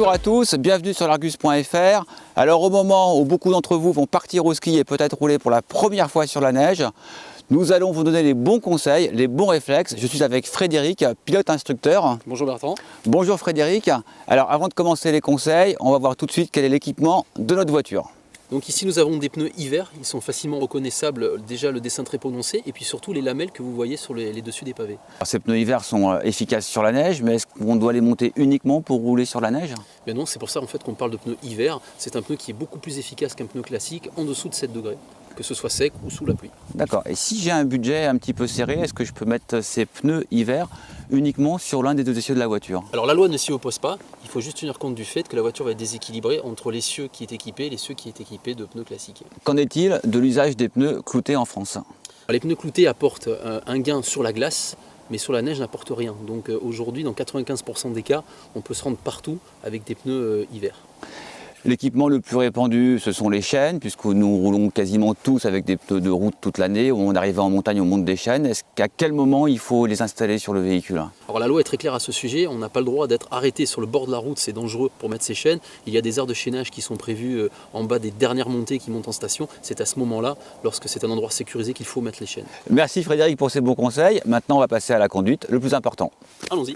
Bonjour à tous, bienvenue sur l'Argus.fr. Alors au moment où beaucoup d'entre vous vont partir au ski et peut-être rouler pour la première fois sur la neige, nous allons vous donner les bons conseils, les bons réflexes. Je suis avec Frédéric, pilote instructeur. Bonjour Bertrand. Bonjour Frédéric. Alors avant de commencer les conseils, on va voir tout de suite quel est l'équipement de notre voiture. Donc ici nous avons des pneus hiver, ils sont facilement reconnaissables, déjà le dessin très prononcé et puis surtout les lamelles que vous voyez sur les dessus des pavés. Alors, ces pneus hiver sont efficaces sur la neige, mais est-ce qu'on doit les monter uniquement pour rouler sur la neige? Mais non, c'est pour ça en fait qu'on parle de pneus hiver, c'est un pneu qui est beaucoup plus efficace qu'un pneu classique en dessous de 7 degrés, que ce soit sec ou sous la pluie. D'accord, et si j'ai un budget un petit peu serré, est-ce que je peux mettre ces pneus hiver uniquement sur l'un des deux essieux de la voiture? Alors la loi ne s'y oppose pas, il faut juste tenir compte du fait que la voiture va être déséquilibrée entre l'essieu qui est équipé et l'essieu qui est équipé de pneus classiques. Qu'en est-il de l'usage des pneus cloutés en France? Alors, les pneus cloutés apportent un gain sur la glace, mais sur la neige n'apportent rien. Donc aujourd'hui, dans 95% des cas, on peut se rendre partout avec des pneus hiver. L'équipement le plus répandu, ce sont les chaînes, puisque nous roulons quasiment tous avec des pneus de route toute l'année. Au moment d'arriver en montagne, on monte des chaînes. Est-ce qu'à quel moment il faut les installer sur le véhicule? Alors la loi est très claire à ce sujet, on n'a pas le droit d'être arrêté sur le bord de la route, c'est dangereux pour mettre ses chaînes. Il y a des aires de chaînage qui sont prévues en bas des dernières montées qui montent en station. C'est à ce moment-là, lorsque c'est un endroit sécurisé, qu'il faut mettre les chaînes. Merci Frédéric pour ces bons conseils. Maintenant, on va passer à la conduite, le plus important. Allons-y.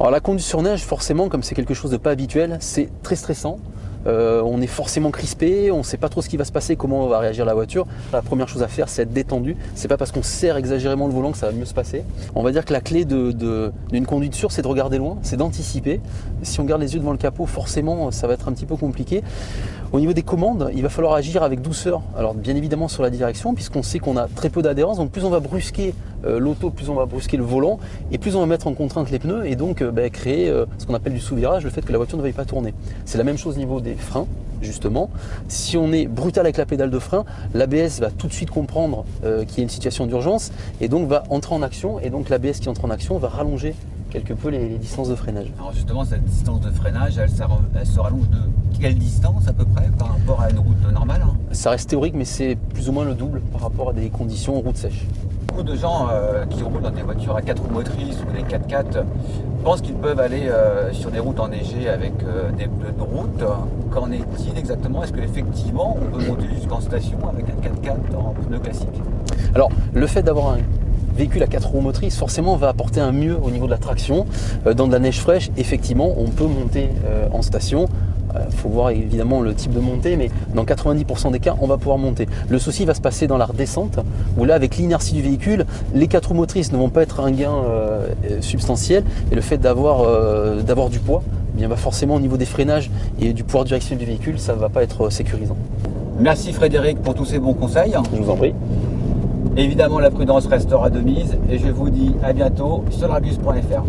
Alors la conduite sur neige, forcément, comme c'est quelque chose de pas habituel, c'est très stressant. On est forcément crispé, on ne sait pas trop ce qui va se passer, comment va réagir la voiture. La première chose à faire, c'est être détendu. C'est pas parce qu'on serre exagérément le volant que ça va mieux se passer. On va dire que la clé d'une conduite sûre, c'est de regarder loin, c'est d'anticiper. Si on garde les yeux devant le capot, forcément, ça va être un petit peu compliqué. Au niveau des commandes, il va falloir agir avec douceur. Alors bien évidemment sur la direction, puisqu'on sait qu'on a très peu d'adhérence, donc plus on va brusquer l'auto, plus on va brusquer le volant, et plus on va mettre en contrainte les pneus, et donc créer ce qu'on appelle du sous-virage, le fait que la voiture ne veuille pas tourner. C'est la même chose au niveau des freins, justement. Si on est brutal avec la pédale de frein, l'ABS va tout de suite comprendre qu'il y a une situation d'urgence, et donc va entrer en action, et donc l'ABS qui entre en action va rallonger quelque peu les distances de freinage. Alors justement, cette distance de freinage, elle se rallonge de quelle distance à peu près par rapport à une route normale? Ça reste théorique, mais c'est plus ou moins le double par rapport à des conditions en route sèche. Beaucoup de gens qui roulent dans des voitures à 4 roues motrices ou des 4x4 pensent qu'ils peuvent aller sur des routes enneigées avec des pneus de route. Qu'en est-il exactement? Est-ce qu'effectivement on peut monter jusqu'en station avec un 4x4 en pneus classiques? Alors, le fait d'avoir un véhicule à 4 roues motrices, forcément, va apporter un mieux au niveau de la traction. Dans de la neige fraîche, effectivement, on peut monter en station. Il faut voir évidemment le type de montée, mais dans 90% des cas, on va pouvoir monter. Le souci va se passer dans la redescente, où là, avec l'inertie du véhicule, les 4 roues motrices ne vont pas être un gain substantiel, et le fait d'avoir du poids, eh bien, forcément au niveau des freinages et du pouvoir de direction du véhicule, ça ne va pas être sécurisant. Merci Frédéric pour tous ces bons conseils. Je vous en prie. Évidemment, la prudence restera de mise, et je vous dis à bientôt sur l'Argus.fr.